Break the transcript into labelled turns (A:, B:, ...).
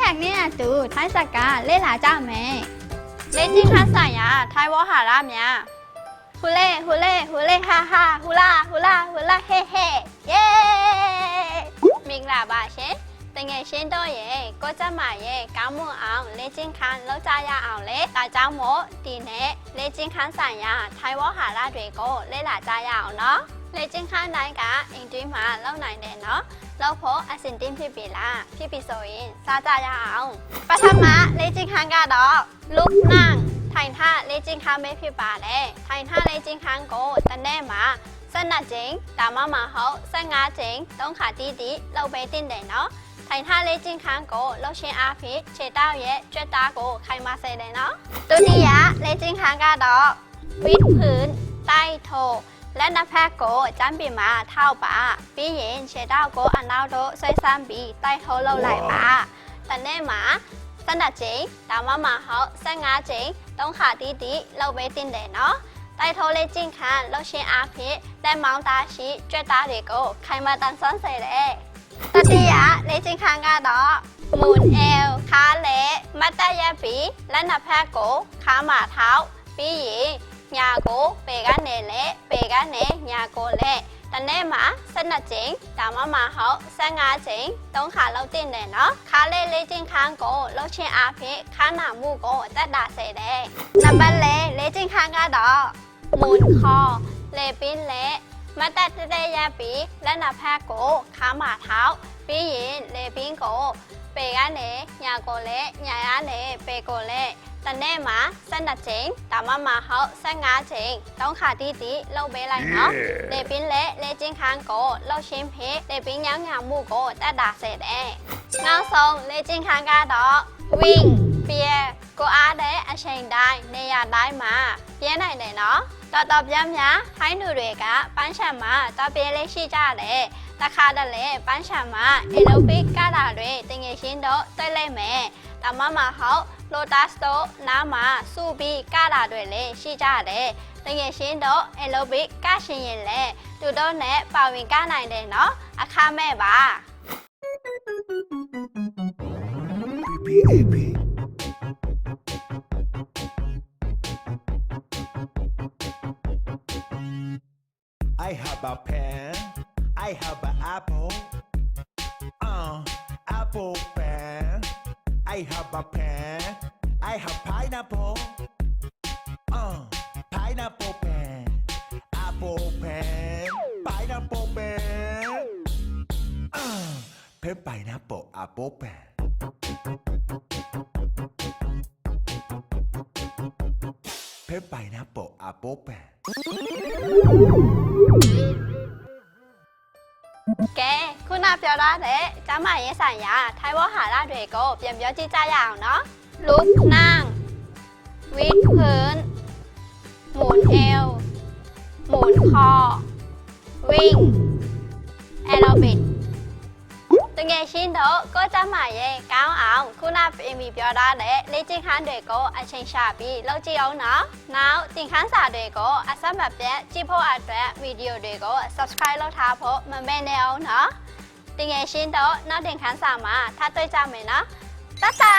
A: แขกเนี่ยตูไทยสักกาเล่หลาจ้าแม่เล่จิ้งข้าใส่ยาไทยวอหาราเมียฮูเล่ฮูเล่ฮูเล่ฮ่าฮ่าฮูล่าฮูล่าฮูล่าเฮ่เฮ่เย้มิงลาบาเชတငယ်ရှင်းတော့ရဲ့ကိုကျမရဲ့ကောင်းမွန်အောင်လေ့ကျင့်ခန်းလုပ်ကြရအောင်လေဒါကြောင့်မို့ဒီနေ့လေ့ကျင့်ခန်းဆိုင်ရာထိုင်ဝဟာရတွေကိုလေ့လာကြရအောင်နော်လေ့ကျင့်ခန်းတိုင်းကအင်တွင်းမှာလုပ်နိုင်တယ်နော်လုပ်ဖို့အဆင်သင့်ဖြစ်ပြီလားဖြစ်ပြီဆိုရင်စားကြရအောင်ပထမလေ့ကျင့်ခန်းကတော့ลุกนั่งထိုင်ท่าလေ့ကျင့်ခန်းပဲဖြစ်ပါတယ်ထိုင်ท่าလေ့ကျင့်ခန်းကိုတစ်နေ့မှာ12ကြိမ်ဒါမှမဟုတ်15ကြိမ်3ခါတီးတီးလုပ်ပေးတင်တယ်နော်ထိုင်ထားလေးချင်းခန်းကိုလှုပ်ရှင်အားဖြင့်ခြေတောက်ရဲ့ကြွက်သားကိုခိုင်မာစေတယ်နော်ဒုတိယလေးချင်းခန်းကတော့วิดพื้นใต้โถและหน้าผากကိုจำပြီးမှထောက်ပါပြီးရင်ခြေတောက်ကိုအနောက်သို့ဆွဲဆန်းပြီးใต้โถလှုပ်လိုက်ပါတနေ့မှာ12ကြိမ်ဒါမှမဟုတ်15ကြိမ်3ခါတီးတီးလှုပ်ပေးတင်တယ်နော်ใต้โถလေးချင်းခန်းလှုပ်ရှင်အားဖြင့်လက်မောင်းသားရှိကြွက်သားတွေကိုခိုင်မာတန်ဆွမ်းစေတယ်တတိယလေ့ကျင့်ခန်းကတော့หมุนเอวขาเละมัดตะยับปีและหน้าผากကိုขามาเท้าပြီးရင်ညာကိုပေကနေလဲပေကနေညာကိုလဲတနေ့မှာ12ကြိမ်ဒါမှမဟုတ်15ကြိမ်3ခါလုပ်တင်တယ်နော်ခါလေးလေ့ကျင့်ခန်းကိုလုပ်ချင်းအားဖြင့်ခါနာမှုကိုတက်တာစေတယ်နံပါတ်4လေ့ကျင့်ခန်းကတော့หมุนคอလေပင်းလဲมัดตะเตยยับปีและหน้าผากကိုขามาเท้าပြီးရင်လေပင်းကိုပေကနေညာကိုလဲညာရနဲ့ပေကိုလဲတနေ့မှာ12ကြိမ်ဒါမှမဟုတ်15ကြိမ်3ခါတီးတီးလုပ်ပေးလိုက်နော်လေပင်းလဲလေချင်းခန်းကိုလှုပ်ရှင်းဖေးလေပင်းညောင်းညာမှုကိုတက်တာစေတယ်နောက်ဆုံးလေချင်းခန်းကတော့วิ่งပြေးကိုအားတဲ့အချိန်တိုင်းနေရာတိုင်းမှာပြဲနိုင်တယ်နော်တော်ပြများထိုင်းသူတွေကပန်းချံမှာတော်ပြေးလေးရှိကြတယ်တခါတလေပန်းချံမှာအီလိုပစ်ကတာတွေတင်ငယ်ရှင်းတော့တွေ့လိုက်မယ်ဒါမှမဟုတ်လိုတာစတော့နားမှာစုပြီးကတာတွေလည်းရှိကြတယ်တင်ငယ်ရှင်းတော့အီလိုပစ်ကရှင်ရင်လေသူတို့နဲ့ပါဝင်ကနိုင်တယ်နော်အခမဲ့ပါ
B: PPAP I have a pen. I have an apple. Apple pen. I have a pen. I have pineapple. Pineapple pen. Apple pen. Pineapple pen. Pen pineapple apple pen. Pen pineapple apple pen.
A: ကဲခုနပြောထားတဲ့ကျမရေးဆိုင်ရာထိုင်ဝဟာရတွေကိုပြန်ပြောကြည့်ကြရအောင်နော်ลุกนั่งวิดพื้นหมุนเอวหมุนคอวิ่งแอโรบิกတကယ်ရှင်းတော့ကိုကျမရဲ့ကောင်းအောင်ခုနပြင်ပြီးပြောထားတဲ့လေ့ကျင့်ခန်းတွေကိုအချိန်ရှာပြီးလုပ်ကြည့်အောင်နော်နောက်သင်ခန်းစာတွေကိုအဆက်မပြတ်ကြည့်ဖို့အတွက်ဗီဒီယိုတွေကို subscribe လုပ်ထားဖို့မမေ့နဲ့အောင်နော်တကယ်ရှင်းတော့နောက်သင်ခန်းစာမှာထားတွေ့ကြမယ်နော်တတ်တာ